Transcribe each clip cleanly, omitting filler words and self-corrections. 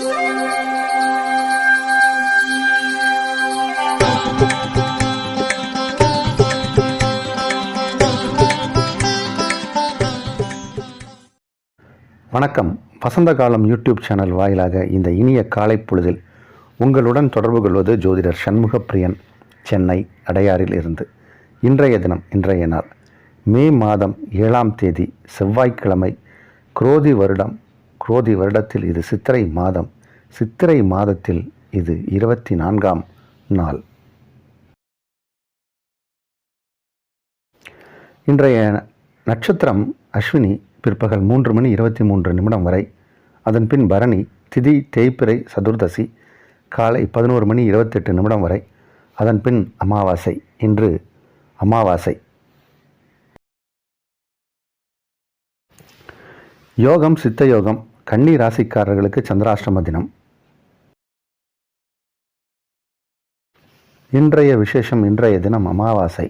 வணக்கம். வசந்த காலம் YouTube channel வாயிலாக இந்த இனிய காலை பொழுதில் உங்களுடன் தொடர்பு கொள்வது ஜோதிடர் சண்முகப்பிரியன், சென்னை அடையாறில் இருந்து. இன்றைய தினம், இன்றைய நாள் மே மாதம் 7ஆம் தேதி செவ்வாய்க்கிழமை, குரோதி வருடத்தில் இது சித்திரை மாதம். சித்திரை மாதத்தில் இது 24ஆம் நாள். இன்றைய நட்சத்திரம் அஸ்வினி, பிற்பகல் 3:23 வரை. அதன் பின் பரணி, திதி தேய்பிறை சதுர்தசி காலை 11:28 வரை. அதன் பின் அமாவாசை. இன்று அமாவாசை. யோகம் சித்த யோகம். கன்னி ராசிக்காரர்களுக்கு சந்திராஷ்டம தினம். இன்றைய விசேஷம், இன்றைய தினம் அமாவாசை.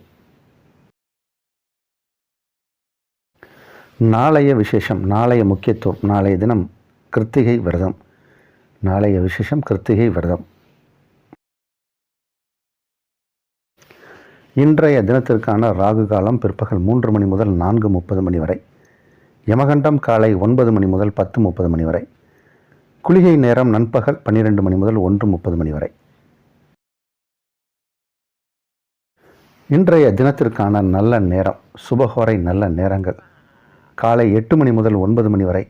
நாளைய விசேஷம், நாளைய முக்கியத்துவம். நாளைய தினம் கிருத்திகை விரதம். நாளைய விசேஷம் கிருத்திகை விரதம். இன்றைய தினத்திற்கான ராகு காலம் பிற்பகல் 3 மணி முதல் 4:30 வரை. யமகண்டம் காலை 9 மணி முதல் 10:30 வரை. குளிகை நேரம் நண்பகல் 12 மணி முதல் 1:30 வரை. இன்றைய தினத்திற்கான நல்ல நேரம், சுபகோரை நல்ல நேரங்கள் காலை 8 மணி முதல் 9 மணி வரை,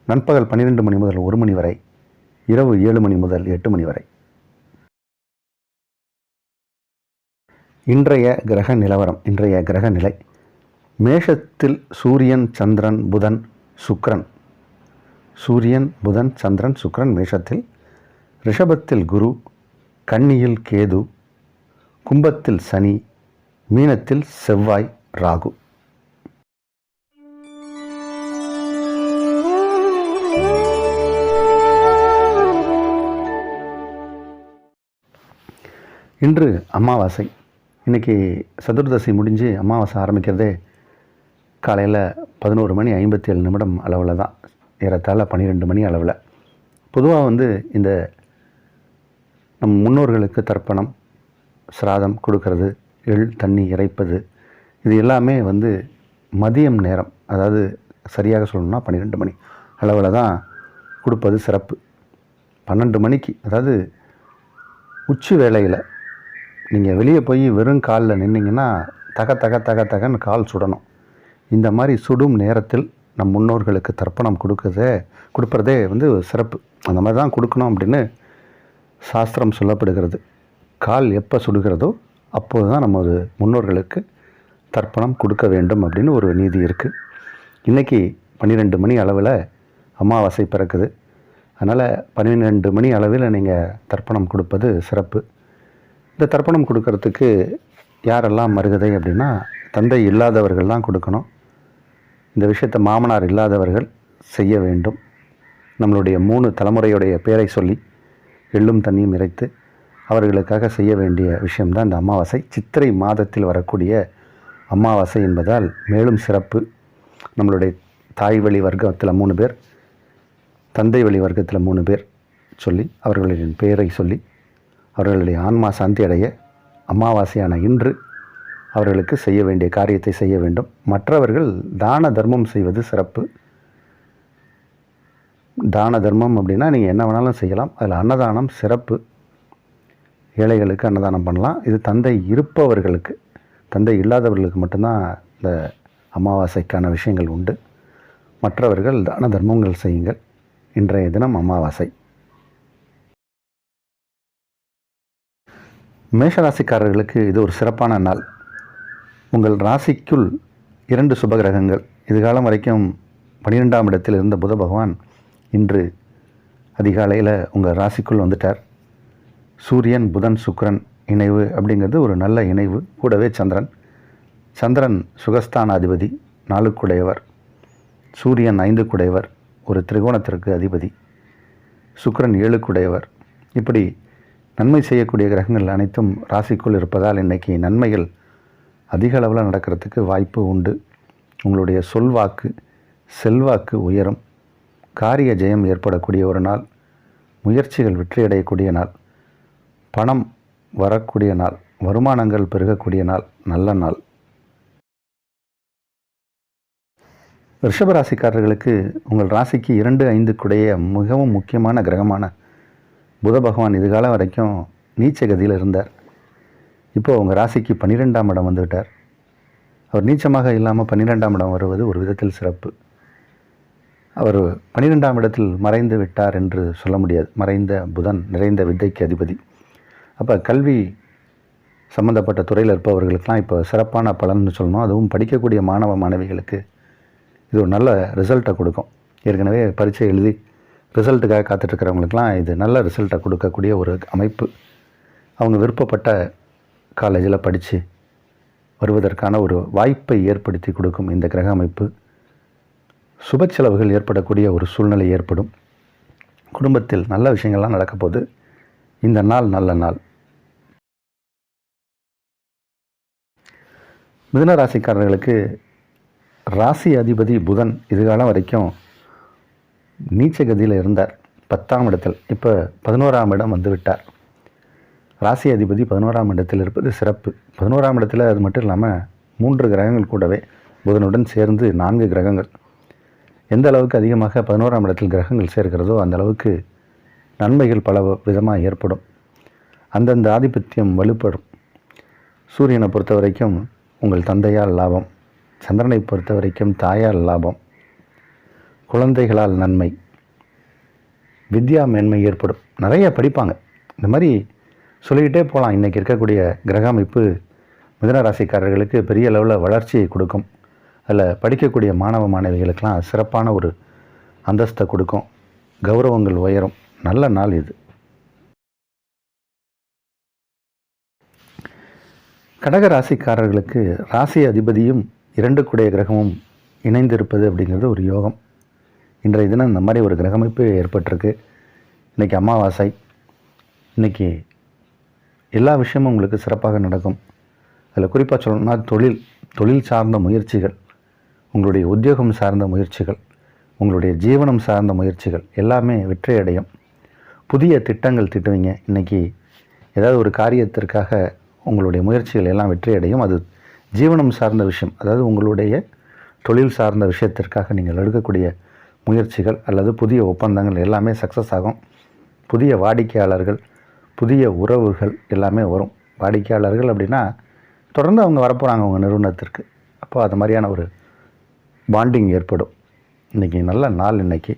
நண்பகல் 12 மணி முதல் 1 மணி வரை, இரவு 7 மணி முதல் 8 மணி வரை. இன்றைய கிரக நிலவரம், இன்றைய கிரக நிலை: மேஷத்தில் சூரியன், சந்திரன், புதன், சுக்கிரன். சூரியன், புதன், சந்திரன், சுக்கிரன் மேஷத்தில். ரிஷபத்தில் குரு, கன்னியில் கேது, கும்பத்தில் சனி, மீனத்தில் செவ்வாய், ராகு. இன்று அமாவாசை. இன்றைக்கி சதுர்தசி முடிஞ்சு அமாவாசை ஆரம்பிக்கிறதே காலையில் 11:57 அளவில் தான். ஏறத்தாழ 12 மணி அளவில். பொதுவாக இந்த நம் முன்னோர்களுக்கு தர்ப்பணம், சிராதம் கொடுக்கறது, எள் தண்ணி இறைப்பது, இது எல்லாமே மதியம் நேரம், அதாவது சரியாக சொல்லணும்னா 12 மணி அளவில் தான் கொடுப்பது சிறப்பு. 12 மணிக்கு, அதாவது உச்சி வேளையில் நீங்கள் வெளியே போய் வெறும் காலில் நின்னீங்கன்னா தகன்னு கால் சுடணும். இந்த மாதிரி சுடும் நேரத்தில் நம் முன்னோர்களுக்கு தர்ப்பணம் கொடுப்பதே சிறப்பு. அந்த மாதிரி தான் கொடுக்கணும் அப்படின்னு சாஸ்திரம் சொல்லப்படுகிறது. கால் எப்போ சுடுகிறதோ அப்போது தான் நம்ம முன்னோர்களுக்கு தர்ப்பணம் கொடுக்க வேண்டும் அப்படின்னு ஒரு நீதி இருக்குது. இன்றைக்கி 12 மணி அளவில் அமாவாசை பிறக்குது. அதனால் 12 மணி அளவில் நீங்கள் தர்ப்பணம் கொடுப்பது சிறப்பு. இந்த தர்ப்பணம் கொடுக்கறதுக்கு யாரெல்லாம் மருகதை அப்படின்னா, தந்தை இல்லாதவர்கள் தான் கொடுக்கணும். இந்த விஷயத்தை மாமனார் இல்லாதவர்கள் செய்ய வேண்டும். நம்மளுடைய 3 தலைமுறையுடைய பேரை சொல்லி எள்ளும் தண்ணியும் இறைத்து அவர்களுக்காக செய்ய வேண்டிய விஷயம்தான் இந்த அமாவாசை. சித்திரை மாதத்தில் வரக்கூடிய அமாவாசை என்பதால் மேலும் சிறப்பு. நம்மளுடைய தாய் வழி வர்க்கத்தில் 3 பேர், தந்தை வழி வர்க்கத்தில் 3 பேர் சொல்லி அவர்களின் பெயரை சொல்லி அவர்களுடைய ஆன்மா சாந்தி அடைய அமாவாசையான இன்று அவர்களுக்கு செய்ய வேண்டிய காரியத்தை செய்ய வேண்டும். மற்றவர்கள் தான தர்மம் செய்வது சிறப்பு. தான தர்மம் அப்படின்னா நீங்கள் என்ன வேணாலும் செய்யலாம். அதில் அன்னதானம் சிறப்பு. ஏழைகளுக்கு அன்னதானம் பண்ணலாம். இது தந்தை இருப்பவர்களுக்கு, தந்தை இல்லாதவர்களுக்கு மட்டும்தான் இந்த அமாவாசைக்கான விஷயங்கள் உண்டு. மற்றவர்கள் தான தர்மங்கள் செய்யுங்கள். இன்றைய தினம் அமாவாசை. மேஷராசிக்காரர்களுக்கு இது ஒரு சிறப்பான நாள். உங்கள் ராசிக்குள் 2 சுபகிரகங்கள், இதுகாலம் வரைக்கும் 12ஆம் இடத்தில் இருந்த புத பகவான் இன்று அதிகாலையில் உங்கள் ராசிக்குள் வந்துட்டார். சூரியன், புதன், சுக்கிரன் இணைவு அப்படிங்கிறது ஒரு நல்ல இணைவு. கூடவே சந்திரன் சுகஸ்தானாதிபதி, 4க்குடையவர். சூரியன் 5க்குடையவர், ஒரு திரிகோணத்திற்கு அதிபதி. சுக்கிரன் 7க்குடையவர். இப்படி நன்மை செய்யக்கூடிய கிரகங்கள் அனைத்தும் ராசிக்குள் இருப்பதால் இன்றைக்கி நன்மைகள் அதிக அளவில் நடக்கிறதுக்கு வாய்ப்பு உண்டு. உங்களுடைய சொல்வாக்கு, செல்வாக்கு உயரும். காரிய ஜெயம் ஏற்படக்கூடிய ஒரு நாள். முயற்சிகள் வெற்றியடையக்கூடிய நாள், பணம் வரக்கூடிய நாள், வருமானங்கள் பெருகக்கூடிய நாள், நல்ல நாள். ரிஷபராசிக்காரர்களுக்கு உங்கள் ராசிக்கு 2-5 மிகவும் முக்கியமான கிரகமான புத பகவான் இதுகாலம் வரைக்கும் நீச்ச கதியில் இருந்தார். இப்போது உங்கள் ராசிக்கு 12ஆம் இடம் வந்துவிட்டார். அவர் நீச்சமாக இல்லாமல் 12ஆம் இடம் வருவது ஒரு விதத்தில் சிறப்பு. அவர் 12ஆம் இடத்தில் மறைந்து விட்டார் என்று சொல்ல முடியாது. மறைந்த புதன் நிறைந்த வித்தைக்கு அதிபதி. அப்போ கல்வி சம்மந்தப்பட்ட துறையில் இருப்பவர்களுக்கெல்லாம் இப்போ சிறப்பான பலன்னு சொல்லணும். அதுவும் படிக்கக்கூடிய மாணவ மாணவிகளுக்கு இது ஒரு நல்ல ரிசல்ட்டை கொடுக்கும். ஏற்கனவே பரீட்சை எழுதி ரிசல்ட்டுக்காக காத்துட்ருக்கிறவங்களுக்கெல்லாம் இது நல்ல ரிசல்ட்டை கொடுக்கக்கூடிய ஒரு அமைப்பு. அவங்க விருப்பப்பட்ட காலேஜில் படித்து வருவதற்கான ஒரு வாய்ப்பை ஏற்படுத்தி கொடுக்கும் இந்த கிரக அமைப்பு. சுப செலவுகள் ஏற்படக்கூடிய ஒரு சூழ்நிலை ஏற்படும். குடும்பத்தில் நல்ல விஷயங்கள்லாம் நடக்க போகுது. இந்த நாள் நல்ல நாள். மிதுன ராசிக்காரர்களுக்கு ராசி அதிபதி புதன் இதுகாலம் வரைக்கும் நீச்சகதியில் இருந்தார் 10ஆம் இடத்தில். இப்போ 11ஆம் இடம் வந்து விட்டார். ராசி அதிபதி 11ஆம் இடத்தில் இருப்பது சிறப்பு. 11ஆம் இடத்தில் அது மட்டும் இல்லாமல் 3 கிரகங்கள் கூடவே புதனுடன் சேர்ந்து 4 கிரகங்கள். எந்த அளவுக்கு அதிகமாக 11ஆம் இடத்தில் கிரகங்கள் சேர்க்கிறதோ அந்த அளவுக்கு நன்மைகள் பல விதமாக ஏற்படும். அந்தந்த ஆதிபத்தியம் வலுப்படும். சூரியனை பொறுத்த வரைக்கும் உங்கள் தந்தையால் லாபம், சந்திரனை பொறுத்த வரைக்கும் தாயால் லாபம், குழந்தைகளால் நன்மை, வித்யா மேன்மை ஏற்படும். நிறைய படிப்பாங்க. இந்த மாதிரி சொல்லிக்கிட்டே போகலாம். இன்றைக்கி இருக்கக்கூடிய கிரக அமைப்பு மிதுன ராசிக்காரர்களுக்கு பெரிய அளவில் வளர்ச்சியை கொடுக்கும். அதில் படிக்கக்கூடிய மாணவ மாணவிகளுக்கெல்லாம் சிறப்பான ஒரு அந்தஸ்தை கொடுக்கும். கௌரவங்கள் உயரும். நல்ல நாள் இது. கடக ராசிக்காரர்களுக்கு ராசி அதிபதியும் 2 கிரகமும் இணைந்திருப்பது அப்படிங்கிறது ஒரு யோகம். இன்றைய தினம் இந்த மாதிரி ஒரு கிரகமைப்பு ஏற்பட்டிருக்கு. இன்றைக்கி அமாவாசை. இன்றைக்கி எல்லா விஷயமும் உங்களுக்கு சிறப்பாக நடக்கும். அதில் குறிப்பாக சொல்லணும்னா தொழில் சார்ந்த முயற்சிகள், உங்களுடைய உத்தியோகம் சார்ந்த முயற்சிகள், உங்களுடைய ஜீவனம் சார்ந்த முயற்சிகள் எல்லாமே வெற்றி அடையும். புதிய திட்டங்கள் திட்டுவீங்க. இன்றைக்கி ஏதாவது ஒரு காரியத்திற்காக உங்களுடைய முயற்சிகள் எல்லாம் வெற்றி அடையும். அது ஜீவனம் சார்ந்த விஷயம், அதாவது உங்களுடைய தொழில் சார்ந்த விஷயத்திற்காக நீங்கள் எடுக்கக்கூடிய முயற்சிகள் அல்லது புதிய ஒப்பந்தங்கள் எல்லாமே சக்ஸஸ் ஆகும். புதிய வாடிக்கையாளர்கள், புதிய உறவுகள் எல்லாமே வரும். வாடிக்கையாளர்கள் அப்படின்னா தொடர்ந்து அவங்க வரப்போகிறாங்க உங்கள் நிறுவனத்திற்கு. அப்போ அது மாதிரியான ஒரு பாண்டிங் ஏற்படும். இன்றைக்கி நல்ல நாள். இன்றைக்கி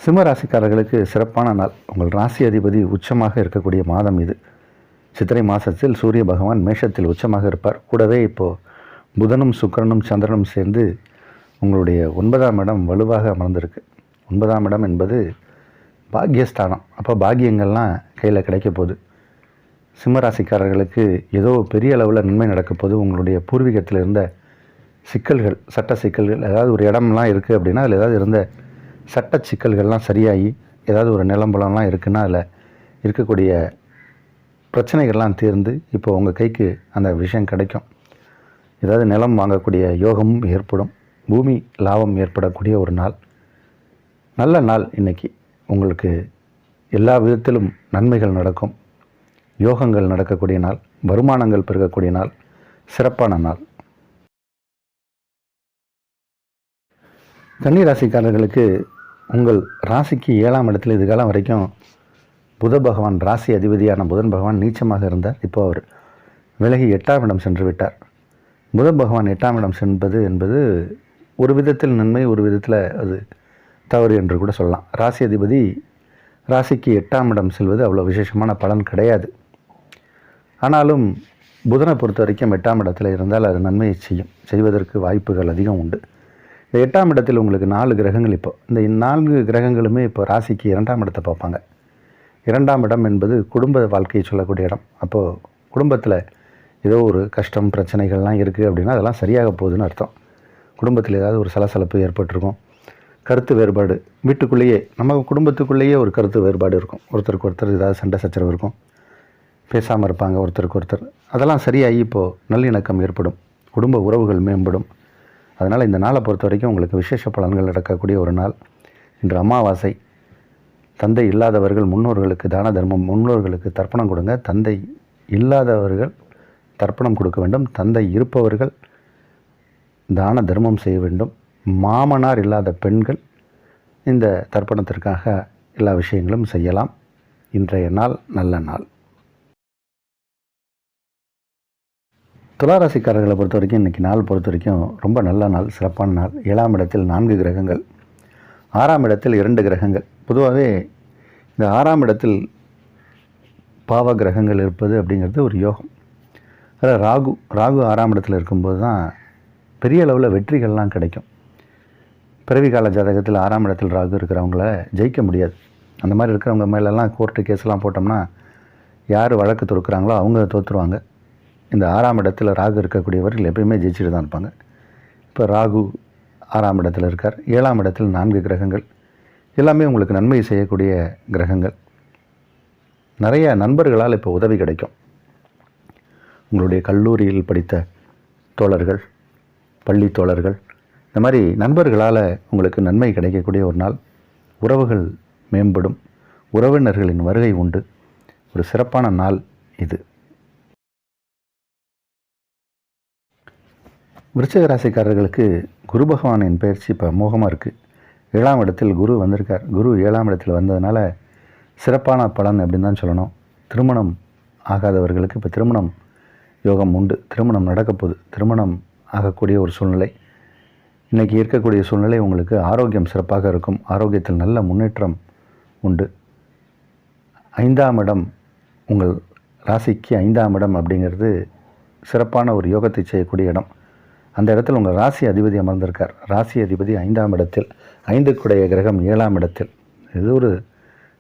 சிம்ம ராசிக்காரர்களுக்கு சிறப்பான நாள். உங்கள் ராசி அதிபதி உச்சமாக இருக்கக்கூடிய மாதம் இது. சித்திரை மாதத்தில் சூரிய பகவான் மேஷத்தில் உச்சமாக இருப்பார். கூடவே இப்போது புதனும் சுக்கிரனும் சந்திரனும் சேர்ந்து உங்களுடைய 9ஆம் இடம் வலுவாக அமர்ந்திருக்கு. 9ஆம் இடம் என்பது பாக்கியஸ்தானம். அப்போ பாக்கியங்கள்லாம் கையில் கிடைக்க போகுது. சிம்மராசிக்காரர்களுக்கு ஏதோ பெரிய அளவில் நன்மை நடக்க போது. உங்களுடைய பூர்வீகத்தில் இருந்த சிக்கல்கள், சட்ட சிக்கல்கள், ஏதாவது ஒரு இடம்லாம் இருக்குது அப்படின்னா அதில் ஏதாவது இருந்த சட்ட சிக்கல்கள்லாம் சரியாகி ஏதாவது ஒரு நிலம்பலம்லாம் இருக்குன்னா அதில் இருக்கக்கூடிய பிரச்சனைகள்லாம் தீர்ந்து இப்போ உங்கள் கைக்கு அந்த விஷயம் கிடைக்கும். ஏதாவது நிலம் வாங்கக்கூடிய யோகமும் ஏற்படும். பூமி லாபம் ஏற்படக்கூடிய ஒரு நாள். நல்ல நாள். இன்றைக்கி உங்களுக்கு எல்லா விதத்திலும் நன்மைகள் நடக்கும். யோகங்கள் நடக்கக்கூடிய நாள். வருமானங்கள் பெருகக்கூடிய நாள். சிறப்பான நாள். கன்னி ராசிக்காரர்களுக்கு உங்கள் ராசிக்கு 7ஆம் இடத்தில் இதுகாலம் வரைக்கும் புத பகவான், ராசி அதிபதியான புதன் பகவான் நீச்சமாக இருந்தார். இப்போ அவர் விலகி 8ஆம் இடம் சென்று விட்டார். புத பகவான் 8ஆம் இடம் சென்பது என்பது ஒரு விதத்தில் நன்மை, ஒரு விதத்தில் அது தவறு என்று கூட சொல்லலாம். ராசி அதிபதி ராசிக்கு 8ஆம் இடம் செல்வது அவ்வளோ விசேஷமான பலன் கிடையாது. ஆனாலும் புதனை பொறுத்த வரைக்கும் 8ஆம் இடத்தில் இருந்தால் அது நன்மையை செய்வதற்கு வாய்ப்புகள் அதிகம் உண்டு. இந்த 8ஆம் இடத்தில் உங்களுக்கு 4 கிரகங்கள். இப்போ இந்த 4 கிரகங்களுமே இப்போ ராசிக்கு 2ஆம் இடத்தை பார்ப்பாங்க. 2ஆம் இடம் என்பது குடும்ப வாழ்க்கையை சொல்லக்கூடிய இடம். அப்போது குடும்பத்தில் ஏதோ ஒரு கஷ்டம், பிரச்சனைகள்லாம் இருக்குது அப்படின்னா அதெல்லாம் சரியாக போகுதுன்னு அர்த்தம். குடும்பத்தில் ஏதாவது ஒரு சலசலப்பு ஏற்பட்டிருக்கும். கருத்து வேறுபாடு வீட்டுக்குள்ளேயே, நம்ம குடும்பத்துக்குள்ளேயே ஒரு கருத்து வேறுபாடு இருக்கும். ஒருத்தருக்கு ஒருத்தர் ஏதாவது சண்டை சச்சரவு இருக்கும். பேசாமல் இருப்பாங்க ஒருத்தருக்கு ஒருத்தர். அதெல்லாம் சரியாகி இப்போது நல்லிணக்கம் ஏற்படும். குடும்ப உறவுகள் மேம்படும். அதனால் இந்த நாளை பொறுத்த வரைக்கும் உங்களுக்கு விசேஷ பலன்கள் நடக்கக்கூடிய ஒரு நாள். இன்று அமாவாசை. தந்தை இல்லாதவர்கள் முன்னோர்களுக்கு தான தர்மம், முன்னோர்களுக்கு தர்ப்பணம் கொடுங்க. தந்தை இல்லாதவர்கள் தர்ப்பணம் கொடுக்க வேண்டும். தந்தை இருப்பவர்கள் தான தர்மம் செய்ய வேண்டும். மாமனார் இல்லாத பெண்கள் இந்த தர்ப்பணத்திற்காக எல்லா விஷயங்களும் செய்யலாம். இன்றைய நாள் நல்ல நாள். துளாராசிக்காரர்களை பொறுத்த வரைக்கும் இன்றைக்கி நாள் பொறுத்த வரைக்கும் ரொம்ப நல்ல நாள், சிறப்பான நாள். 7ஆம் இடத்தில் 4 கிரகங்கள், 6ஆம் இடத்தில் 2 கிரகங்கள். பொதுவாகவே இந்த 6ஆம் இடத்தில் பாவ கிரகங்கள் இருப்பது அப்படிங்கிறது ஒரு யோகம். அதில் ராகு 6ஆம் இடத்தில் இருக்கும்போது தான் பெரிய அளவில் வெற்றிகள்லாம் கிடைக்கும். பிறவி கால ஜாதகத்தில் 6ஆம் இடத்தில் ராகு இருக்கிறவங்கள ஜெயிக்க முடியாது. அந்த மாதிரி இருக்கிறவங்க மேலெல்லாம் கோர்ட்டு கேஸ்லாம் போட்டோம்னா யார் வழக்கு தொடுக்குறாங்களோ அவங்க தோற்றுருவாங்க. இந்த 6ஆம் இடத்தில் ராகு இருக்கக்கூடியவர்கள் எப்பயுமே ஜெயிச்சுட்டு தான் இருப்பாங்க. இப்போ ராகு 6ஆம் இடத்தில் இருக்கார். 7ஆம் இடத்தில் 4 கிரகங்கள். எல்லாமே உங்களுக்கு நன்மை செய்யக்கூடிய கிரகங்கள். நிறைய நண்பர்களால் இப்போ உதவி கிடைக்கும். உங்களுடைய கல்லூரியில் படித்த தோழர்கள், பள்ளி தோழர்கள், இந்த மாதிரி நண்பர்களால் உங்களுக்கு நன்மை கிடைக்கக்கூடிய ஒரு நாள். உறவுகள் மேம்படும். உறவினர்களின் வருகை உண்டு. ஒரு சிறப்பான நாள் இது. விருச்சிக ராசிக்காரர்களுக்கு குரு பகவானின் பயிற்சி இப்போ அமோகமாக இருக்குது. 7ஆம் இடத்தில் குரு வந்திருக்கார். குரு 7ஆம் இடத்தில் வந்ததுனால சிறப்பான பலன் அப்படின்னு தான் சொல்லணும். திருமணம் ஆகாதவர்களுக்கு இப்போ திருமணம் யோகம் உண்டு. திருமணம் நடக்கப்போகுது. திருமணம் ஆகக்கூடிய ஒரு சூழ்நிலை. இன்றைக்கி இருக்கக்கூடிய சூழ்நிலை உங்களுக்கு ஆரோக்கியம் சிறப்பாக இருக்கும். ஆரோக்கியத்தில் நல்ல முன்னேற்றம் உண்டு. 5ஆம் இடம், உங்கள் ராசிக்கு 5ஆம் இடம் அப்படிங்கிறது சிறப்பான ஒரு யோகத்தை செய்யக்கூடிய இடம். அந்த இடத்தில் உங்கள் ராசி அதிபதி அமர்ந்திருக்கார். ராசி அதிபதி 5ஆம் இடத்தில், 5க்குடைய கிரகம் 7ஆம் இடத்தில். இது ஒரு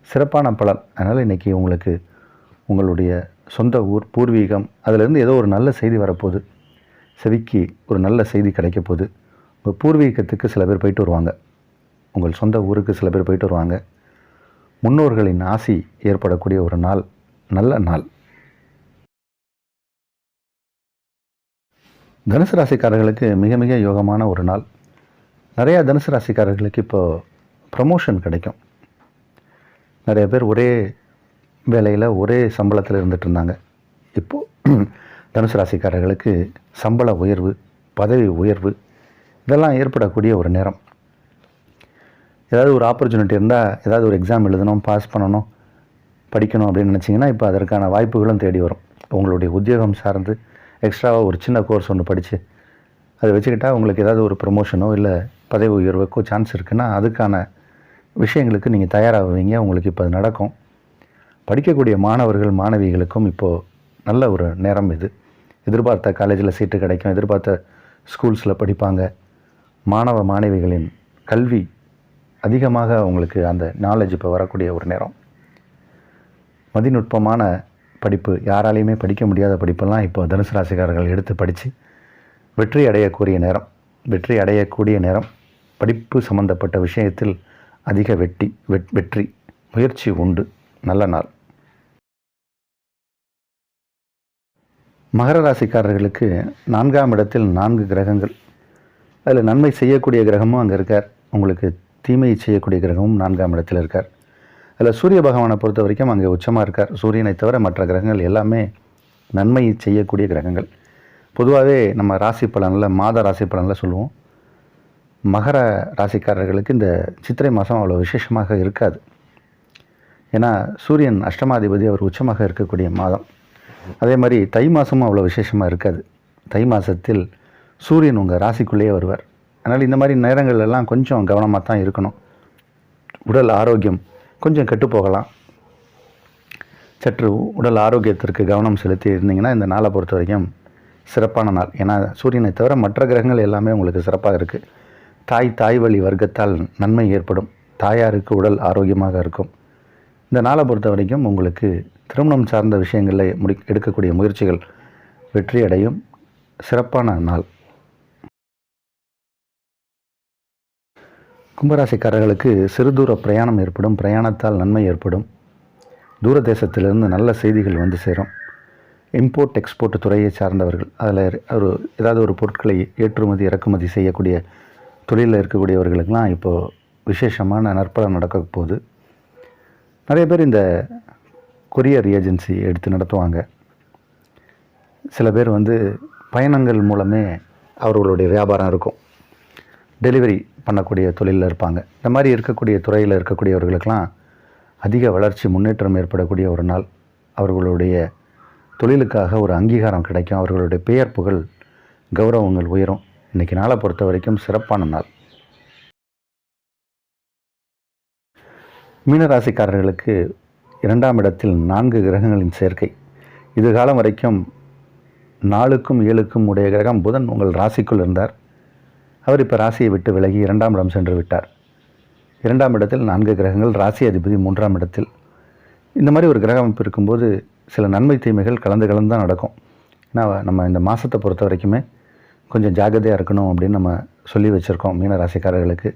சிறப்பான பலன். அதனால் இன்றைக்கி உங்களுக்கு உங்களுடைய சொந்த ஊர், பூர்வீகம், அதிலேருந்து ஏதோ ஒரு நல்ல செய்தி வரப்போகுது. செவிக்கு ஒரு நல்ல செய்தி கிடைக்க போகுது. உங்கள் பூர்வீகத்துக்கு சில பேர் போயிட்டு வருவாங்க. உங்கள் சொந்த ஊருக்கு சில பேர் போயிட்டு வருவாங்க. முன்னோர்களின் ஆசி ஏற்படக்கூடிய ஒரு நாள், நல்ல நாள். தனுசு ராசிக்காரர்களுக்கு மிக மிக யோகமான ஒரு நாள். நிறையா தனுசு ராசிக்காரர்களுக்கு இப்போது ப்ரமோஷன் கிடைக்கும். நிறைய பேர் ஒரே வேலையில் ஒரே சம்பளத்தில் இருந்துகிட்டு இருந்தாங்க. இப்போது தனுசு ராசிக்காரர்களுக்கு சம்பள உயர்வு, பதவி உயர்வு இதெல்லாம் ஏற்படக்கூடிய ஒரு நேரம். ஏதாவது ஒரு ஆப்பர்ச்சுனிட்டி இருந்தால், ஏதாவது ஒரு எக்ஸாம் எழுதணும், பாஸ் பண்ணணும், படிக்கணும் அப்படின்னு நினச்சிங்கன்னா இப்போ அதற்கான வாய்ப்புகளும் தேடி வரும். உங்களுடைய உத்தியோகம் சார்ந்து எக்ஸ்ட்ராவாக ஒரு சின்ன கோர்ஸ் ஒன்று படித்து அதை வச்சுக்கிட்டால் உங்களுக்கு ஏதாவது ஒரு ப்ரமோஷனோ இல்லை பதவி உயர்வுக்கோ சான்ஸ் இருக்குன்னா அதுக்கான விஷயங்களுக்கு நீங்கள் தயாராகுவீங்க. உங்களுக்கு இப்போ அது நடக்கும். படிக்கக்கூடிய மாணவர்கள், மாணவிகளுக்கும் இப்போது நல்ல ஒரு நேரம் இது. எதிர்பார்த்த காலேஜில் சீட்டு கிடைக்கும். எதிர்பார்த்த ஸ்கூல்ஸில் படிப்பாங்க. மாணவ மாணவிகளின் கல்வி அதிகமாக உங்களுக்கு அந்த நாலேஜ் இப்போ வரக்கூடிய ஒரு நேரம். மதிநுட்பமான படிப்பு, யாராலையுமே படிக்க முடியாத படிப்பெல்லாம் இப்போ தனுசு ராசிக்காரர்கள் எடுத்து படித்து வெற்றி அடையக்கூடிய நேரம். வெற்றி அடையக்கூடிய நேரம். படிப்பு சம்பந்தப்பட்ட விஷயத்தில் அதிக வெற்றி முயற்சி உண்டு. நல்ல நாள். மகர ராசிக்காரர்களுக்கு 4ஆம் இடத்தில் 4 கிரகங்கள். அதில் நன்மை செய்யக்கூடிய கிரகமும் அங்கே இருக்கார். உங்களுக்கு தீமையை செய்யக்கூடிய கிரகமும் 4ஆம் இடத்தில் இருக்கார். அதில் சூரிய பகவானை பொறுத்த வரைக்கும் அங்கே உச்சமாக இருக்கார். சூரியனை தவிர மற்ற கிரகங்கள் எல்லாமே நன்மை செய்யக்கூடிய கிரகங்கள். பொதுவாகவே நம்ம ராசி பலனில், மாத ராசி பலனில் சொல்லுவோம், மகர ராசிக்காரர்களுக்கு இந்த சித்திரை மாதம் அவ்வளோ விசேஷமாக இருக்காது. ஏன்னா சூரியன் அஷ்டமாதிபதி, அவர் உச்சமாக இருக்கக்கூடிய மாதம். அதே மாதிரி தை மாதமும் அவ்வளோ விசேஷமாக இருக்காது. தை மாதத்தில் சூரியன் உங்கள் ராசிக்குள்ளேயே வருவார். அதனால் இந்த மாதிரி நேரங்கள்லாம் கொஞ்சம் கவனமாக தான் இருக்கணும். உடல் ஆரோக்கியம் கொஞ்சம் கெட்டு போகலாம். சற்று உடல் ஆரோக்கியத்திற்கு கவனம் செலுத்தி இருந்தீங்கன்னா இந்த நாளை பொறுத்த வரைக்கும் சிறப்பான நாள். ஏன்னா சூரியனை தவிர மற்ற கிரகங்கள் எல்லாமே உங்களுக்கு சிறப்பாக இருக்குது. தாய் வழி வர்க்கத்தால் நன்மை ஏற்படும். தாயாருக்கு உடல் ஆரோக்கியமாக இருக்கும். இந்த நாளை பொறுத்த வரைக்கும் உங்களுக்கு திருமணம் சார்ந்த விஷயங்களில் எடுக்கக்கூடிய முயற்சிகள் வெற்றி அடையும். சிறப்பான நாள். கும்பராசிக்காரர்களுக்கு சிறுதூர பிரயாணம் ஏற்படும். பிரயாணத்தால் நன்மை ஏற்படும். தூர தேசத்திலிருந்து நல்ல செய்திகள் வந்து சேரும். இம்போர்ட் எக்ஸ்போர்ட் துறையை சார்ந்தவர்கள், அதில் ஏதாவது ஒரு பொருட்களை ஏற்றுமதி இறக்குமதி செய்யக்கூடிய தொழிலில் இருக்கக்கூடியவர்களுக்கெல்லாம் இப்போது விசேஷமான நற்பலன் நடக்க போகுது. நிறைய பேர் இந்த கொரியர் ஏஜென்சி எடுத்து நடத்துவாங்க. சில பேர் பயணங்கள் மூலமே அவர்களுடைய வியாபாரம் இருக்கும். டெலிவரி பண்ணக்கூடிய தொழிலில் இருப்பாங்க. இந்த மாதிரி இருக்கக்கூடிய துறையில் இருக்கக்கூடியவர்களுக்கெல்லாம் அதிக வளர்ச்சி முன்னேற்றம் ஏற்படக்கூடிய ஒரு நாள். அவர்களுடைய தொழிலுக்காக ஒரு அங்கீகாரம் கிடைக்கும். அவர்களுடைய பெயர் புகழ் கௌரவங்கள் உயரும். இன்றைக்கி நாளை பொறுத்த வரைக்கும் சிறப்பான நாள். மீனராசிக்காரர்களுக்கு 2ஆம் இடத்தில் 4 கிரகங்களின் சேர்க்கை. இது காலம் வரைக்கும் 4க்கும் 7க்கும் உடைய கிரகம் புதன் உங்கள் ராசிக்குள் இருந்தார். அவர் இப்போ ராசியை விட்டு விலகி 2ஆம் இடம் சென்று விட்டார். 2ஆம் இடத்தில் 4 கிரகங்கள், ராசி அதிபதி 3ஆம் இடத்தில். இந்த மாதிரி ஒரு கிரக அமைப்பு இருக்கும்போது சில நன்மை தீமைகள் கலந்து தான் நடக்கும். ஏன்னா நம்ம இந்த மாதத்தை பொறுத்த வரைக்குமே கொஞ்சம் ஜாக்கிரதையாக இருக்கணும் அப்படின்னு நம்ம சொல்லி வச்சுருக்கோம். மீனராசிக்காரர்களுக்கு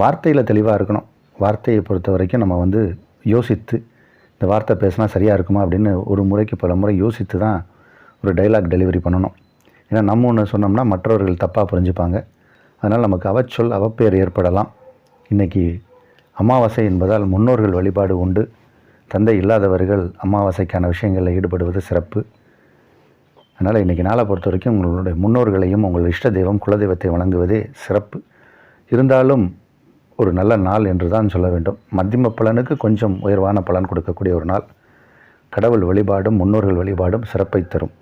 வார்த்தையில் தெளிவாக இருக்கணும். வார்த்தையை பொறுத்த வரைக்கும் நம்ம யோசித்து இந்த வார்த்தை பேசினா சரியாக இருக்குமா அப்படின்னு ஒரு முறைக்கு பல முறை யோசித்து தான் ஒரு டைலாக் டெலிவரி பண்ணணும். ஏன்னா நம்ம ஒன்று சொன்னோம்னா மற்றவர்கள் தப்பாக புரிஞ்சுப்பாங்க. அதனால் நமக்கு அவச்சொல் அவப்பேர் ஏற்படலாம். இன்றைக்கி அமாவாசை என்பதால் முன்னோர்கள் வழிபாடு உண்டு. தந்தை இல்லாதவர்கள் அமாவாசைக்கான விஷயங்களில் ஈடுபடுவது சிறப்பு. அதனால் இன்றைக்கி நாளை பொறுத்த வரைக்கும் உங்களுடைய முன்னோர்களையும் உங்கள் இஷ்ட தெய்வம் குலதெய்வத்தை வணங்குவதே சிறப்பு. இருந்தாலும் ஒரு நல்ல நாள் என்று தான் சொல்ல வேண்டும். மத்தியம பலனுக்கு கொஞ்சம் உயர்வான பலன் கொடுக்கக்கூடிய ஒரு நாள். கடவுள் வழிபாடும் முன்னோர்கள் வழிபாடும் சிறப்பை தரும்.